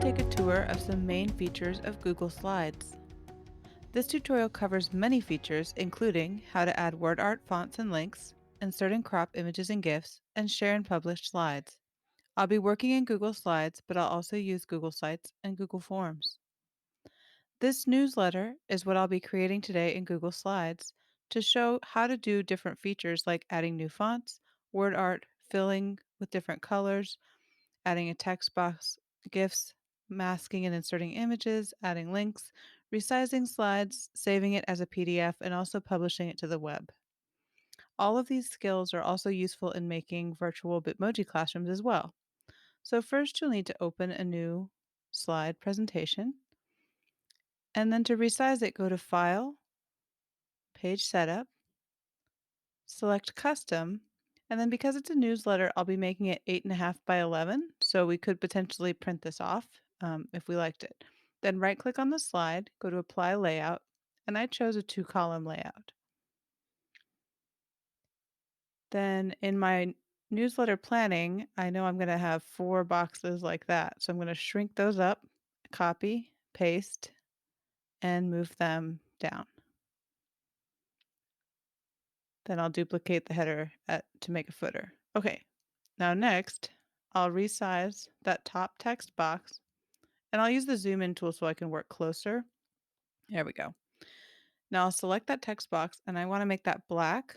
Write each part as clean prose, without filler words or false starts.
take a tour of some main features of Google Slides. This tutorial covers many features, including how to add word art fonts and links, insert and crop images and GIFs, and share and publish slides. I'll be working in Google Slides, but I'll also use Google Sites and Google Forms. This newsletter is what I'll be creating today in Google Slides to show how to do different features like adding new fonts, word art, filling with different colors, adding a text box, GIFs, masking and inserting images, adding links, resizing slides, saving it as a PDF, and also publishing it to the web. All of these skills are also useful in making virtual Bitmoji classrooms as well. So first you'll need to open a new slide presentation, and then to resize it, go to File, Page Setup, select Custom, and then because it's a newsletter, I'll be making it 8.5 by 11, so we could potentially print this off if we liked it. Then right-click on the slide, go to Apply Layout, and I chose a 2-column layout. Then in my newsletter planning, I know I'm going to have 4 boxes like that, so I'm going to shrink those up, copy, paste, and move them down. Then I'll duplicate the header to make a footer. Okay, now next, I'll resize that top text box, and I'll use the zoom in tool so I can work closer. There we go. Now I'll select that text box, and I want to make that black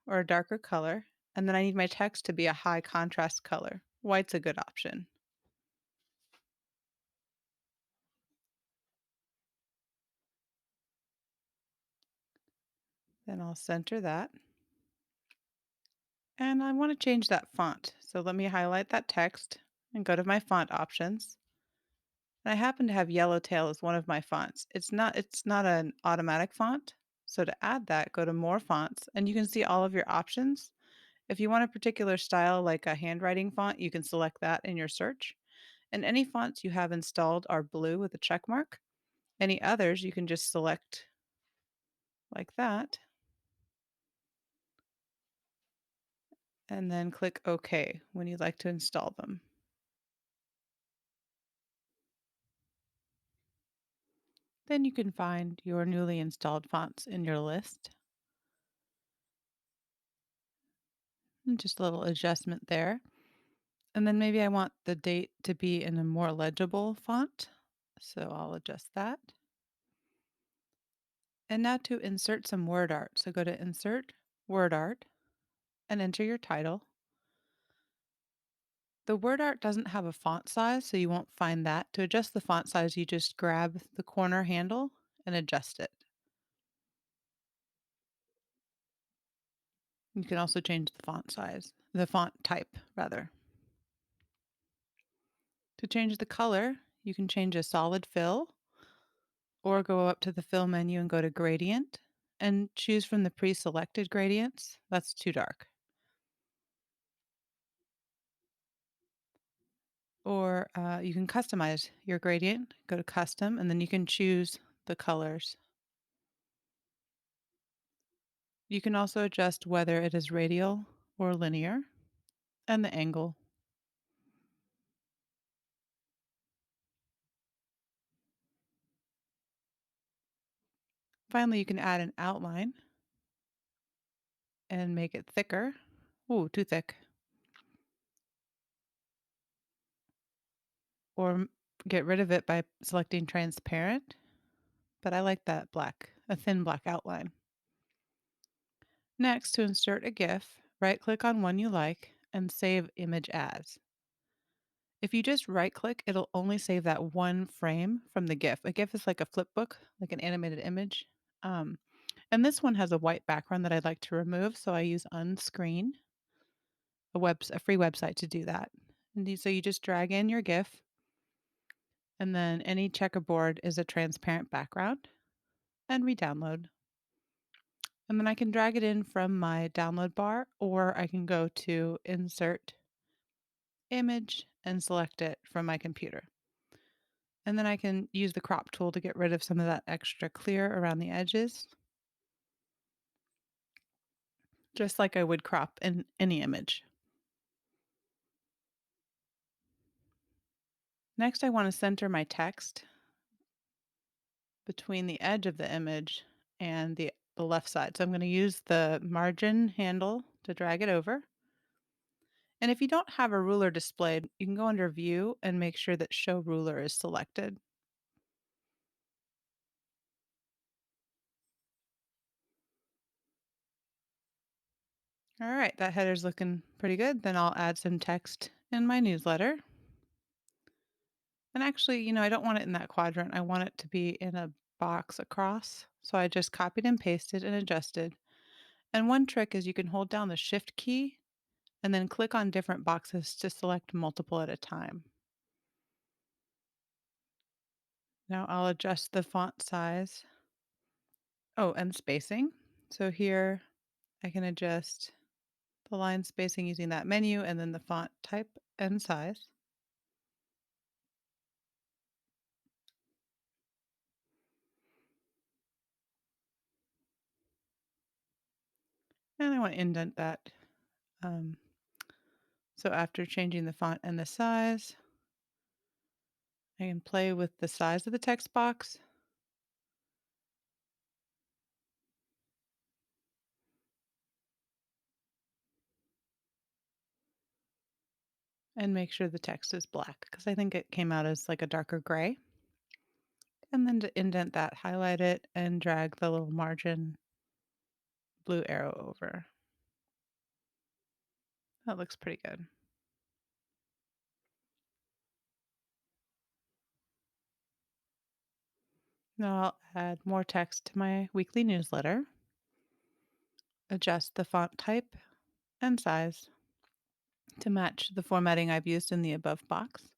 or a darker color, and then I need my text to be a high contrast color. White's a good option. Then I'll center that. And I want to change that font. So let me highlight that text and go to my font options. And I happen to have Yellowtail as one of my fonts. It's not an automatic font. So to add that, go to More Fonts, and you can see all of your options. If you want a particular style like a handwriting font, you can select that in your search. And any fonts you have installed are blue with a check mark. Any others you can just select like that and then click OK when you'd like to install them. Then you can find your newly installed fonts in your list. And just a little adjustment there. And then maybe I want the date to be in a more legible font. So I'll adjust that. And now to insert some word art. So go to Insert, Word Art, and enter your title. The word art doesn't have a font size, so you won't find that. To adjust the font size, you just grab the corner handle and adjust it. You can also change the font type, rather. To change the color, you can change a solid fill or go up to the fill menu and go to gradient and choose from the pre-selected gradients. That's too dark. Or you can customize your gradient, go to custom, and then you can choose the colors. You can also adjust whether it is radial or linear and the angle. Finally, you can add an outline and make it thicker. Ooh, too thick. Or get rid of it by selecting transparent. But I like that black, a thin black outline. Next, to insert a GIF, right-click on one you like and save image as. If you just right-click, it'll only save that one frame from the GIF. A GIF is like a flip book, like an animated image. Um, and this one has a white background that I'd like to remove, so I use Unscreen, a free website to do that. So you just drag in your GIF, and then any checkerboard is a transparent background, and re-download. And then I can drag it in from my download bar, or I can go to Insert, Image, and select it from my computer. And then I can use the crop tool to get rid of some of that extra clear around the edges, just like I would crop in any image. Next, I want to center my text between the edge of the image and the left side. So I'm going to use the margin handle to drag it over. And if you don't have a ruler displayed, you can go under View and make sure that Show Ruler is selected. All right, that header's looking pretty good. Then I'll add some text in my newsletter. And actually, I don't want it in that quadrant. I want it to be in a box across. So I just copied and pasted and adjusted. And one trick is you can hold down the Shift key and then click on different boxes to select multiple at a time. Now I'll adjust the font size. Oh, and spacing. So here I can adjust the line spacing using that menu and then the font type and size. And I want to indent that. Um, so after changing the font and the size, I can play with the size of the text box. And make sure the text is black because I think it came out as like a darker gray. And then to indent that, highlight it and drag the little margin blue arrow over. That looks pretty good. Now I'll add more text to my weekly newsletter, adjust the font type and size to match the formatting I've used in the above box.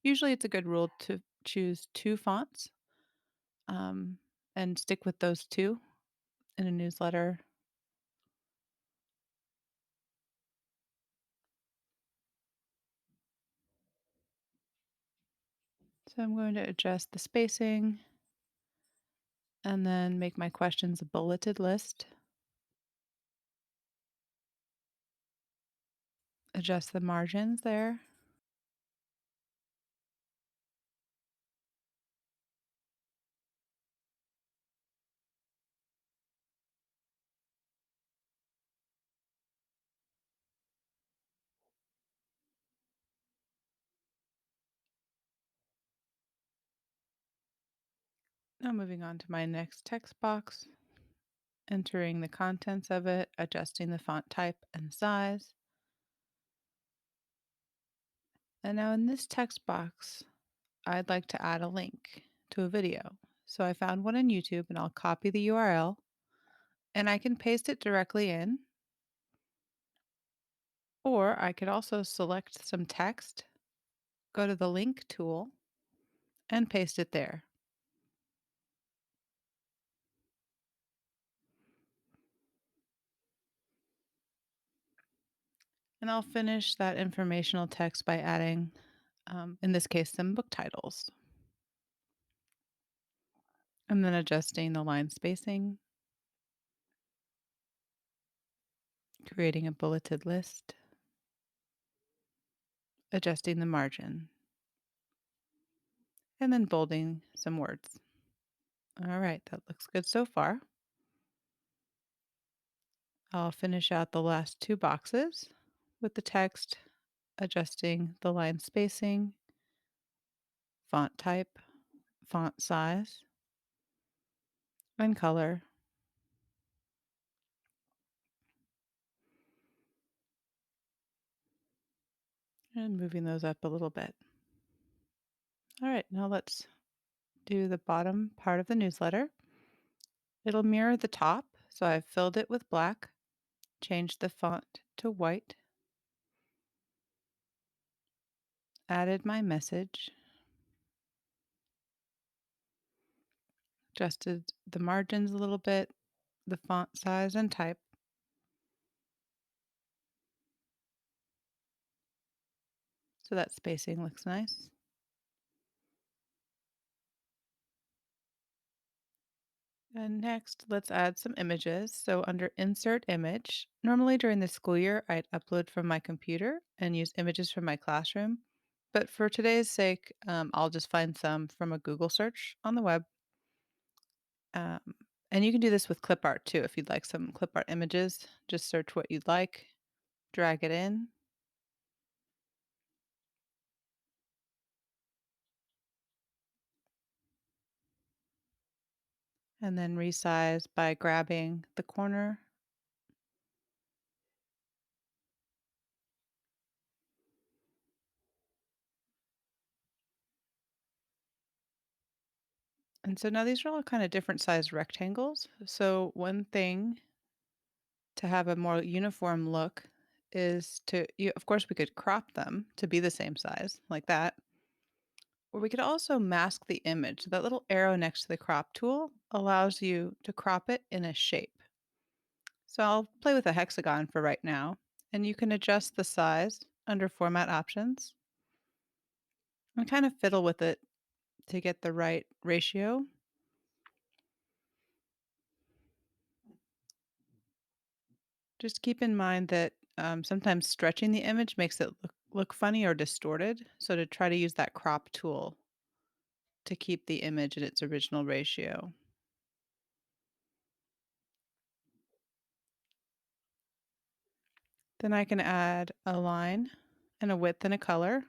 Usually it's a good rule to choose two fonts um, and stick with those two in a newsletter. So I'm going to adjust the spacing and then make my questions a bulleted list. Adjust the margins there. Now moving on to my next text box, entering the contents of it, adjusting the font type and size. And now in this text box, I'd like to add a link to a video. So I found one on YouTube and I'll copy the URL and I can paste it directly in. Or I could also select some text, go to the link tool, and paste it there. And I'll finish that informational text by adding, in this case, some book titles. And then adjusting the line spacing, creating a bulleted list, adjusting the margin, and then bolding some words. All right, that looks good so far. I'll finish out the last two boxes with the text, adjusting the line spacing, font type, font size, and color. And moving those up a little bit. All right, now let's do the bottom part of the newsletter. It'll mirror the top, so I've filled it with black, changed the font to white, added my message, adjusted the margins a little bit, the font size and type. So that spacing looks nice. And next, let's add some images. So under Insert Image, normally during the school year, I'd upload from my computer and use images from my classroom. but for today's sake, I'll just find some from a Google search on the web. Um, and you can do this with clip art too. If you'd like some clip art images, just search what you'd like, drag it in, and then resize by grabbing the corner. And so now these are all kind of different sized rectangles. So one thing to have a more uniform look is of course, we could crop them to be the same size like that. Or we could also mask the image. So that little arrow next to the crop tool allows you to crop it in a shape. So I'll play with a hexagon for right now, and you can adjust the size under Format Options and kind of fiddle with it to get the right ratio. Just keep in mind that sometimes stretching the image makes it look funny or distorted. So to try to use that crop tool to keep the image in its original ratio. Then I can add a line and a width and a color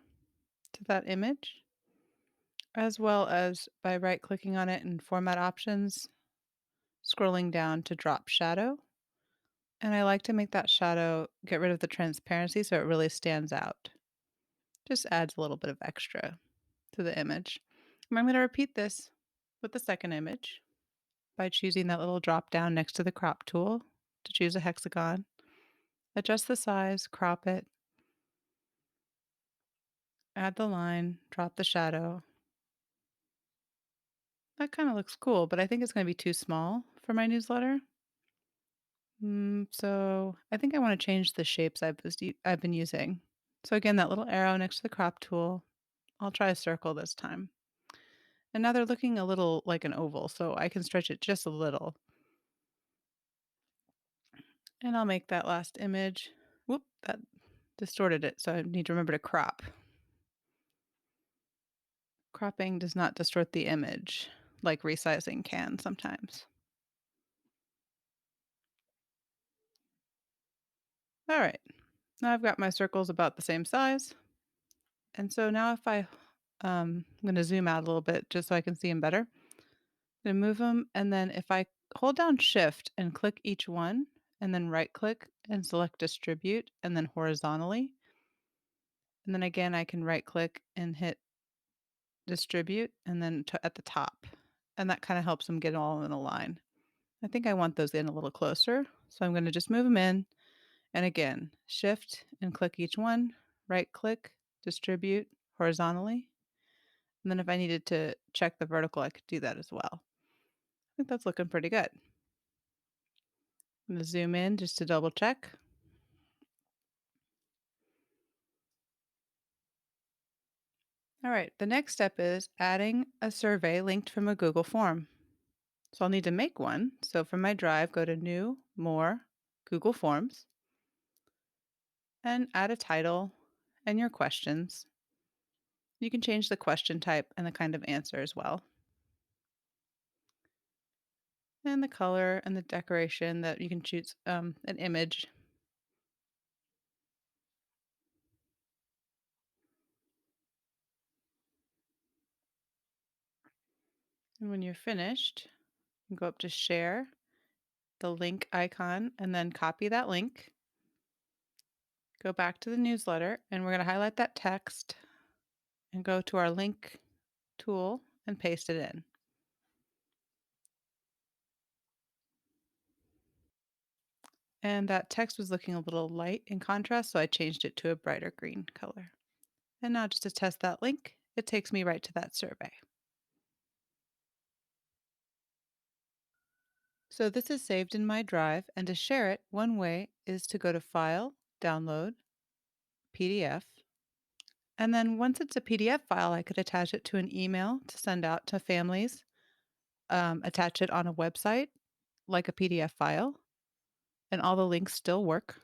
to that image, as well as by right clicking on it in Format Options, scrolling down to drop shadow. And I like to make that shadow get rid of the transparency so it really stands out. Just adds a little bit of extra to the image. And I'm going to repeat this with the second image by choosing that little drop down next to the crop tool to choose a hexagon. Adjust the size, crop it, add the line, drop the shadow. That kind of looks cool, but I think it's going to be too small for my newsletter. So I think I want to change the shapes I've been using. So again, that little arrow next to the crop tool. I'll try a circle this time. And now they're looking a little like an oval, so I can stretch it just a little. And I'll make that last image. Whoop, that distorted it, so I need to remember to crop. Cropping does not distort the image like resizing can sometimes. All right, now I've got my circles about the same size. And so now if I'm going to zoom out a little bit just so I can see them better. I'm going to move them, and then if I hold down Shift and click each one, and then right click and select Distribute, and then horizontally, and then again I can right click and hit Distribute, and then at the top, and that kind of helps them get all in a line. I think I want those in a little closer, so I'm going to just move them in, and again Shift and click each one, right click, Distribute horizontally, and then if I needed to check the vertical, I could do that as well. I think that's looking pretty good. I'm going to zoom in just to double check. All right, the next step is adding a survey linked from a Google form. So I'll need to make one. So from my drive, go to New, More, Google Forms, and add a title and your questions. You can change the question type and the kind of answer as well. And the color and the decoration that you can choose an image. And when you're finished, you go up to Share, the link icon, and then copy that link. Go back to the newsletter, and we're going to highlight that text and go to our link tool and paste it in. And that text was looking a little light in contrast, so I changed it to a brighter green color. And now just to test that link, it takes me right to that survey. So this is saved in my drive, and to share it, one way is to go to File, Download, PDF. And then once it's a PDF file, I could attach it to an email to send out to families, attach it on a website like a PDF file, and all the links still work.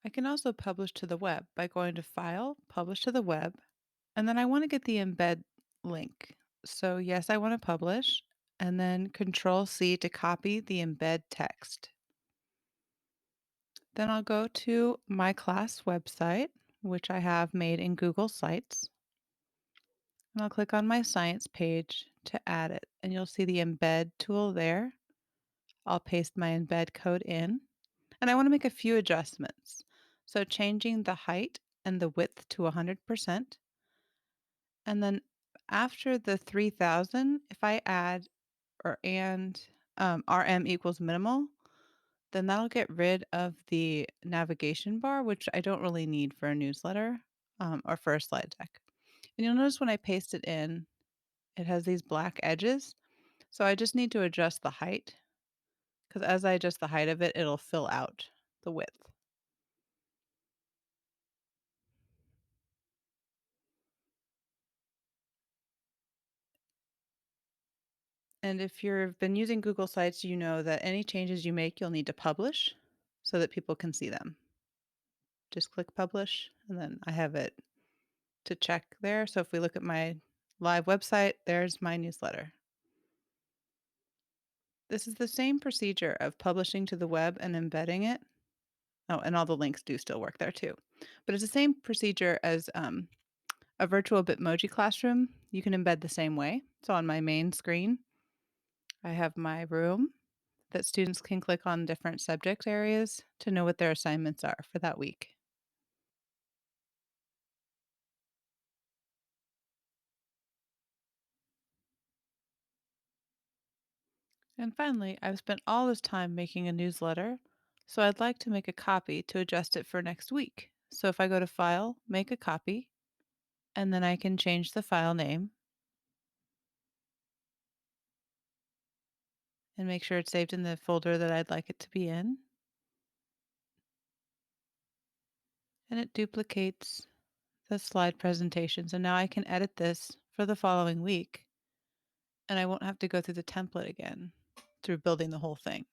I can also publish to the web by going to File, Publish to the Web, and then I want to get the embed link. So, yes, I want to publish, and then Control C to copy the embed text. Then I'll go to my class website, which I have made in Google Sites, and I'll click on my science page to add it. And you'll see the embed tool there. I'll paste my embed code in, and I want to make a few adjustments. So, changing the height and the width to 100%. And then after the 3000, if I add or RM equals minimal, then that'll get rid of the navigation bar, which I don't really need for a newsletter or for a slide deck. And you'll notice when I paste it in, it has these black edges. So I just need to adjust the height because as I adjust the height of it, it'll fill out the width. And if you've been using Google Sites, you know that any changes you make, you'll need to publish so that people can see them. Just click publish, and then I have it to check there. So if we look at my live website, there's my newsletter. This is the same procedure of publishing to the web and embedding it. Oh, and all the links do still work there too. But it's the same procedure as a virtual Bitmoji classroom. You can embed the same way. So on my main screen, I have my room that students can click on different subject areas to know what their assignments are for that week. And finally, I've spent all this time making a newsletter, so I'd like to make a copy to adjust it for next week. So if I go to File, Make a Copy, and then I can change the file name and make sure it's saved in the folder that I'd like it to be in. And it duplicates the slide presentation. So now I can edit this for the following week, and I won't have to go through the template again through building the whole thing.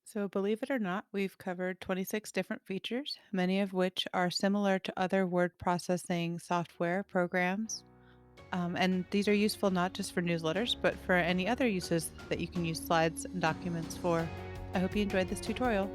So, believe it or not, we've covered 26 different features, many of which are similar to other word processing software programs. And these are useful not just for newsletters, but for any other uses that you can use slides and documents for. I hope you enjoyed this tutorial.